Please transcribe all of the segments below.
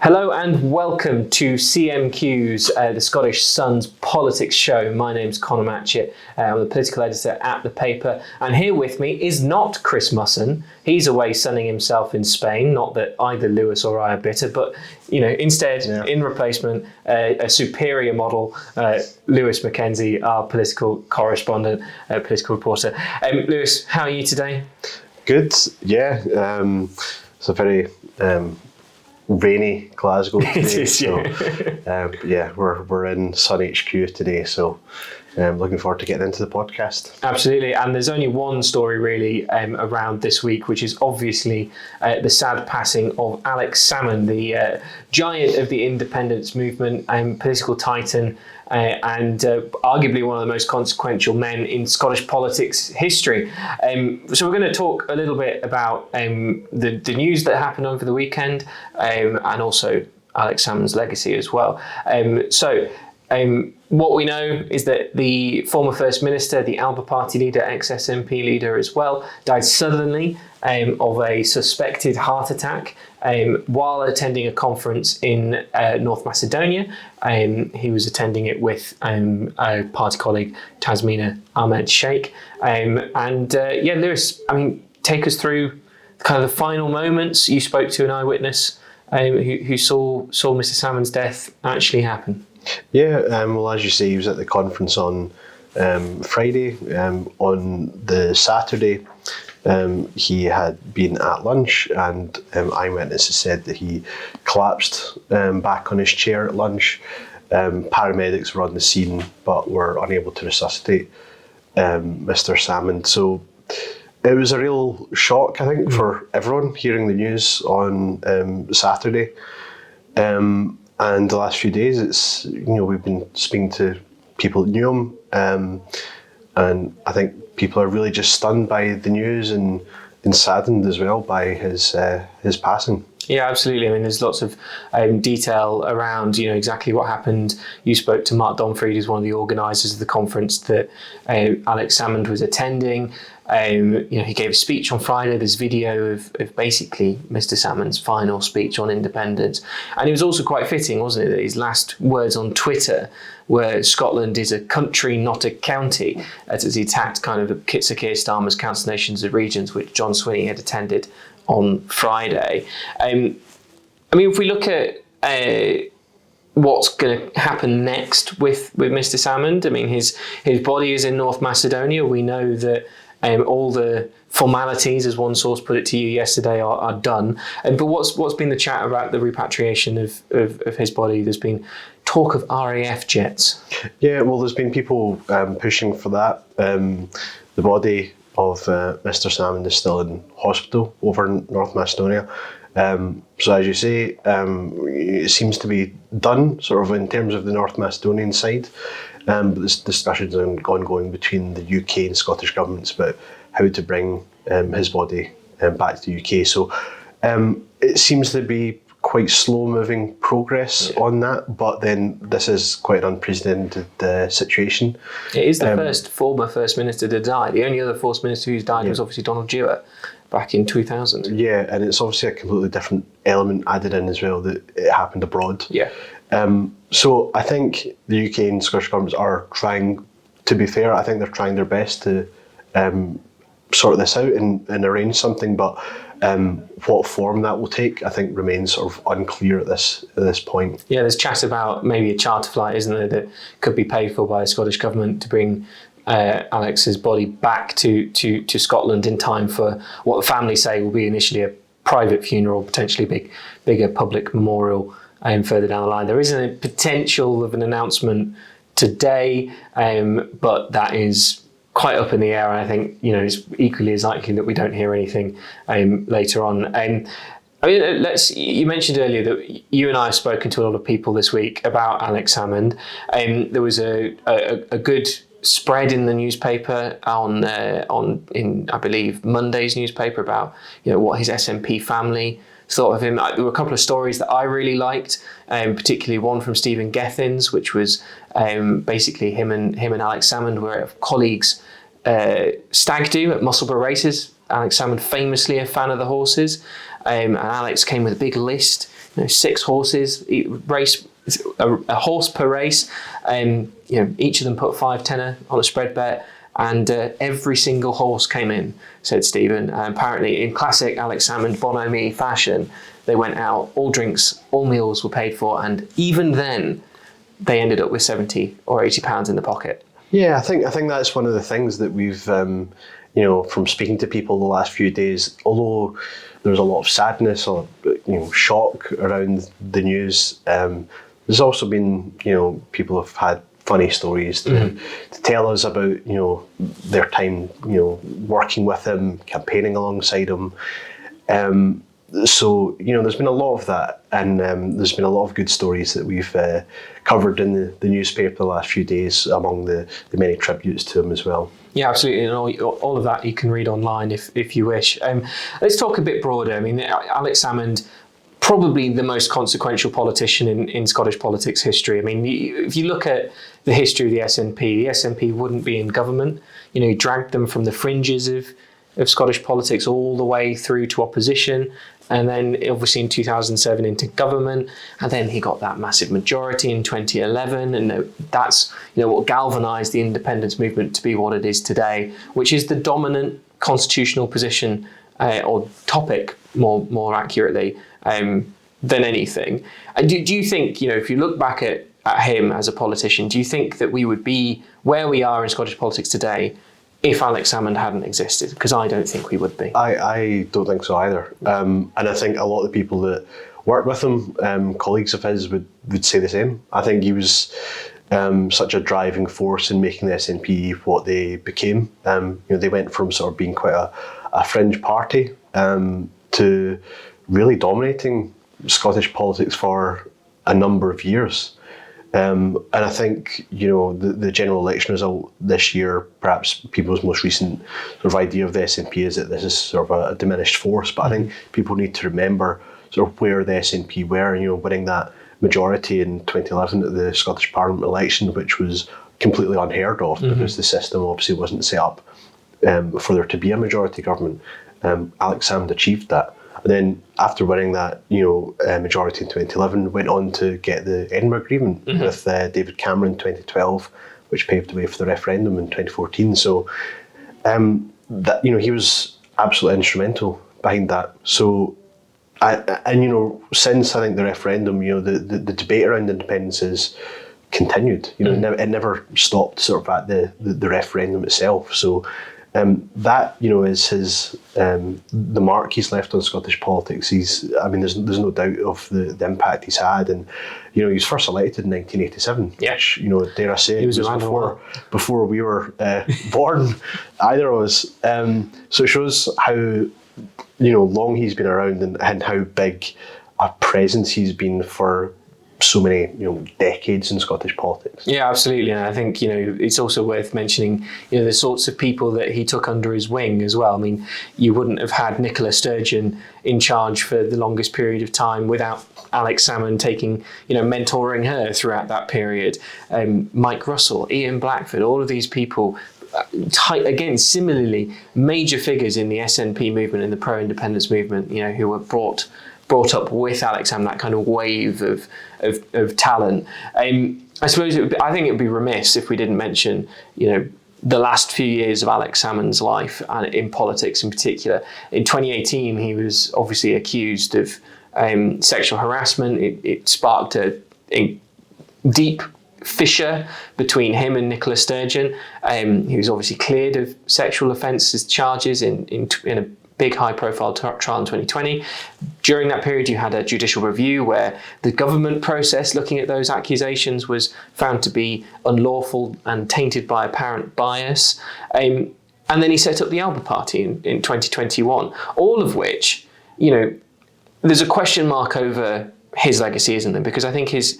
Hello and welcome to CMQ's, the Scottish Sun's politics show. My name's Conor Matchett. I'm the political editor at the paper, and here with me is not Chris Musson. He's away sunning himself in Spain. Not that either Lewis or I are bitter, but instead, in replacement, a superior model, Lewis McKenzie, our political correspondent, political reporter. Lewis, how are you today? Good. Yeah. It's a very rainy Glasgow today. It is, so we're in Sun HQ today, so looking forward to getting into the podcast. Absolutely, and there's only one story really around this week, which is obviously the sad passing of Alex Salmond, the giant of the independence movement, political titan, and arguably one of the most consequential men in Scottish politics history. So we're going to talk a little bit about the news that happened over the weekend, and also Alex Salmond's legacy as well. What we know is that the former First Minister, the Alba party leader, ex-SNP leader as well, died suddenly of a suspected heart attack while attending a conference in North Macedonia. He was attending it with a party colleague, Tasmina Ahmed Sheikh. Lewis, take us through kind of the final moments. You spoke to an eyewitness who saw Mr. Salmond's death actually happen. Yeah, well, as you say, he was at the conference on Friday. On the Saturday, he had been at lunch, and eyewitnesses said that he collapsed back on his chair at lunch. Paramedics were on the scene, but were unable to resuscitate Mr. Salmond. So it was a real shock, I think, for everyone hearing the news on Saturday. And the last few days, it's we've been speaking to people that knew him, and I think people are really just stunned by the news and saddened as well by his passing. Yeah, absolutely. There's lots of detail around, exactly what happened. You spoke to Mark Donfried, who's one of the organisers of the conference that Alex Salmond was attending. He gave a speech on Friday. There's video of basically Mr. Salmond's final speech on independence. And it was also quite fitting, wasn't it, that his last words on Twitter were Scotland is a country, not a county, as he attacked kind of Sir Keir Starmer's Council Nations of Regions, which John Swinney had attended on Friday. If we look at what's going to happen next with Mr. Salmond, his body is in North Macedonia. We know that all the formalities, as one source put it to you yesterday, are done. But what's been the chat about the repatriation of his body? There's been talk of RAF jets. Yeah, well, there's been people pushing for that. The body of Mr. Salmond is still in hospital over in North Macedonia. So as you say, it seems to be done, sort of in terms of the North Macedonian side. But there's discussions ongoing between the UK and Scottish governments about how to bring his body back to the UK. So it seems to be quite slow-moving progress on that, but then this is quite an unprecedented situation. It is the first former First Minister to die. The only other First Minister who's died was obviously Donald Dewar back in 2000. Yeah, and it's obviously a completely different element added in as well, that it happened abroad. Yeah. So I think the UK and Scottish governments are trying, to be fair, I think they're trying their best to sort this out and arrange something, but what form that will take, I think, remains sort of unclear at this point. Yeah, there's chat about maybe a charter flight, isn't there, that could be paid for by the Scottish government to bring Alex's body back to Scotland in time for what the family say will be initially a private funeral, potentially bigger public memorial further down the line. There isn't a potential of an announcement today, but that is quite up in the air, and I think it's equally as likely that we don't hear anything later on. You mentioned earlier that you and I have spoken to a lot of people this week about Alex Salmond. There was a good spread in the newspaper in I believe Monday's newspaper about what his SNP family thought of him. There were a couple of stories that I really liked, particularly one from Stephen Gethins, which was basically him and Alex Salmond were colleagues stag do at Musselburgh races. Alex Salmond famously a fan of the horses, and Alex came with a big list 6 horses, a horse per race. Each of them put 5 tenner on a spread bet, and every single horse came in, said Stephen. Apparently, in classic Alex Salmond bonhomie fashion, they went out, all drinks, all meals were paid for, and even then, they ended up with 70 or 80 pounds in the pocket. Yeah, I think that's one of the things that we've, from speaking to people the last few days, although there's a lot of sadness or, shock around the news, there's also been, people have had funny stories to tell us about, their time, working with him, campaigning alongside him. So, there's been a lot of that, and there's been a lot of good stories that we've covered in the newspaper the last few days, among the many tributes to him as well. Yeah, absolutely, and all of that you can read online if you wish. Let's talk a bit broader. I mean, Alex Salmond, probably the most consequential politician in Scottish politics history. I mean, if you look at the history of the SNP wouldn't be in government. He dragged them from the fringes of Scottish politics all the way through to opposition, and then obviously in 2007 into government, and then he got that massive majority in 2011, and that's what galvanised the independence movement to be what it is today, which is the dominant constitutional position or topic, more accurately, than anything. And do you think, if you look back at him as a politician, do you think that we would be where we are in Scottish politics today if Alex Salmond hadn't existed? Because I don't think we would be. I don't think so either. And I think a lot of the people that worked with him, colleagues of his, would say the same. I think he was such a driving force in making the SNP what they became. They went from sort of being quite a fringe party to really dominating Scottish politics for a number of years. And I think, the general election result this year, perhaps people's most recent sort of idea of the SNP is that this is sort of a diminished force. But I think people need to remember sort of where the SNP were, winning that majority in 2011 at the Scottish Parliament election, which was completely unheard of because the system obviously wasn't set up for there to be a majority government. Alex Salmond achieved that. And then after winning that, majority in 2011, went on to get the Edinburgh Agreement with David Cameron in 2012, which paved the way for the referendum in 2014. So, that he was absolutely instrumental behind that. So, since I think the referendum, the debate around independence has continued. It never stopped sort of at the referendum itself. So. That is his the mark he's left on Scottish politics. There's no doubt of the impact he's had, and he was first elected in 1987. Yeah. Which, dare I say, it was before we were born, either of us. So it shows how long he's been around and how big a presence he's been for so many decades in Scottish politics. Yeah, absolutely. And I think it's also worth mentioning the sorts of people that he took under his wing as well. I mean, you wouldn't have had Nicola Sturgeon in charge for the longest period of time without Alex Salmond taking mentoring her throughout that period. Mike Russell, Ian Blackford, all of these people, again similarly major figures in the SNP movement and the pro-independence movement, who were brought up with Alex Salmond, that kind of wave of talent. I suppose I think it would be remiss if we didn't mention, the last few years of Alex Salmond's life and in politics in particular. In 2018, he was obviously accused of sexual harassment. It sparked a deep fissure between him and Nicola Sturgeon. He was obviously cleared of sexual offences charges in a big high-profile trial in 2020. During that period, you had a judicial review where the government process looking at those accusations was found to be unlawful and tainted by apparent bias. And then he set up the Alba Party in 2021, all of which, there's a question mark over his legacy, isn't there? Because I think his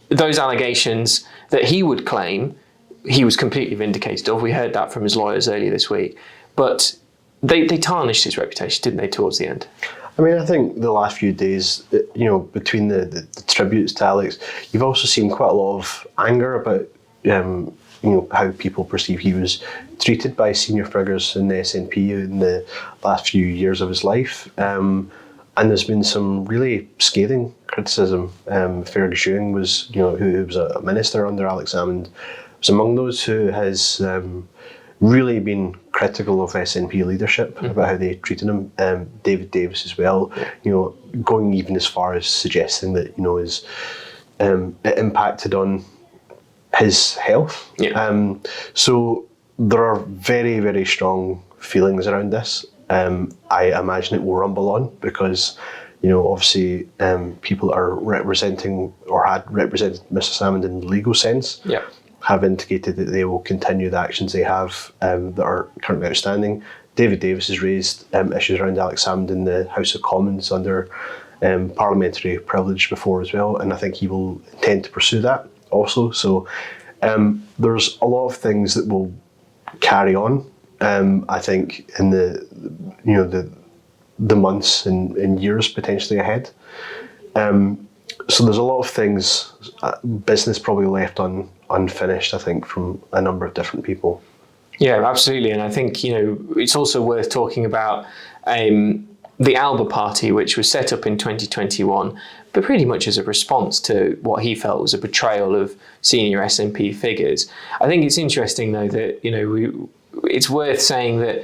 those allegations that he would claim he was completely vindicated of. We heard that from his lawyers earlier this week. But they tarnished his reputation, didn't they, towards the end? I think the last few days, between the tributes to Alex, you've also seen quite a lot of anger about, how people perceive he was treated by senior figures in the SNP in the last few years of his life. And there's been some really scathing criticism. Fergus Ewing was, who was a minister under Alex Salmond, was among those who has really been critical of SNP leadership about how they treated him. David Davis as well, going even as far as suggesting that it impacted on his health. Yeah. So there are very, very strong feelings around this. I imagine it will rumble on because, obviously people are representing or had represented Mr. Salmond in the legal sense. Yeah. Have indicated that they will continue the actions they have that are currently outstanding. David Davis has raised issues around Alex Salmond in the House of Commons under parliamentary privilege before as well, and I think he will intend to pursue that also. So there's a lot of things that will carry on. I think in the months and years potentially ahead. So there's a lot of things, business probably left unfinished, I think, from a number of different people. Yeah, absolutely. And I think, it's also worth talking about the Alba party, which was set up in 2021, but pretty much as a response to what he felt was a betrayal of senior SNP figures. I think it's interesting, though, that, it's worth saying that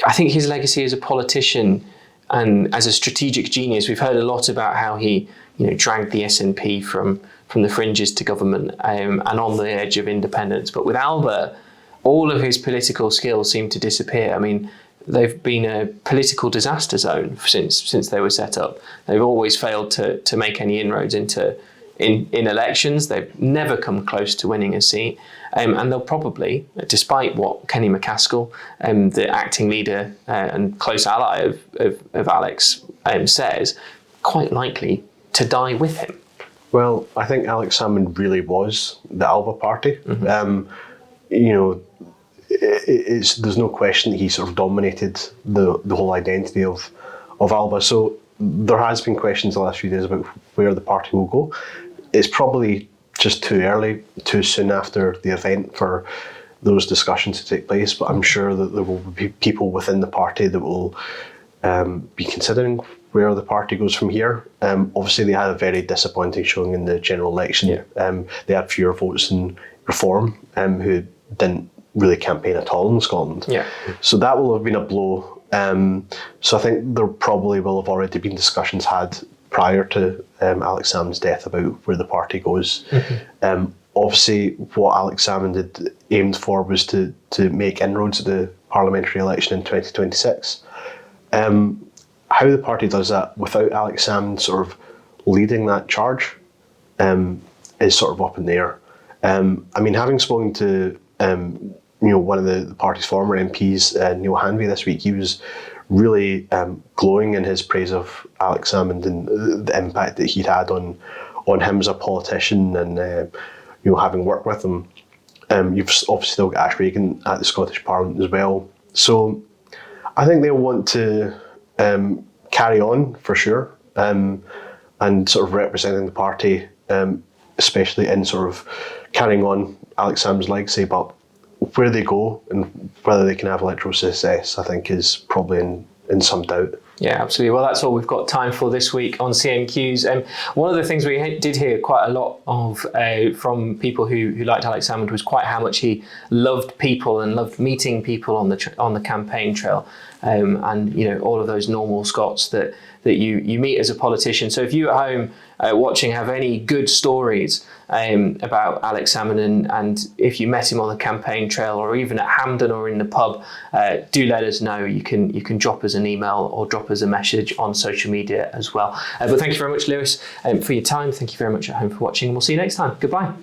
I think his legacy as a politician and as a strategic genius, we've heard a lot about how he dragged the SNP from the fringes to government and on the edge of independence. But with Alba, all of his political skills seem to disappear. I mean, they've been a political disaster zone since they were set up. They've always failed to make any inroads in elections. They've never come close to winning a seat. And they'll probably, despite what Kenny McCaskill, the acting leader and close ally of Alex, says, quite likely to die with him. Well, I think Alex Salmond really was the Alba party. Mm-hmm. There's no question that he sort of dominated the whole identity of Alba. So there has been questions the last few days about where the party will go. It's probably just too early, too soon after the event for those discussions to take place, but I'm sure that there will be people within the party that will be considering where the party goes from here. Obviously, they had a very disappointing showing in the general election. Yeah. They had fewer votes in Reform, who didn't really campaign at all in Scotland. Yeah. So that will have been a blow. So I think there probably will have already been discussions had prior to Alex Salmond's death about where the party goes. Mm-hmm. Obviously, what Alex Salmond had aimed for was to make inroads at the parliamentary election in 2026. How the party does that without Alex Salmond sort of leading that charge is sort of up in the air. I mean, having spoken to one of the party's former MPs, Neil Hanvey, this week, he was really glowing in his praise of Alex Salmond and the impact that he'd had on him as a politician, and having worked with him. You've obviously still got Ash Regan at the Scottish Parliament as well. So I think they'll want to carry on for sure, and sort of representing the party, especially in sort of carrying on Alex Salmond's legacy. But where they go and whether they can have electoral success, I think, is probably in some doubt. Yeah, absolutely. Well, that's all we've got time for this week on CMQs. One of the things we did hear quite a lot of from people who liked Alex Salmond was quite how much he loved people and loved meeting people on the campaign trail, and all of those normal Scots that you meet as a politician. So if you at home watching have any good stories about Alex Salmond, and if you met him on the campaign trail or even at Hampden or in the pub, do let us know. You can drop us an email or drop us a message on social media as well. But thank you very much, Lewis, for your time. Thank you very much at home for watching, and we'll see you next time. Goodbye.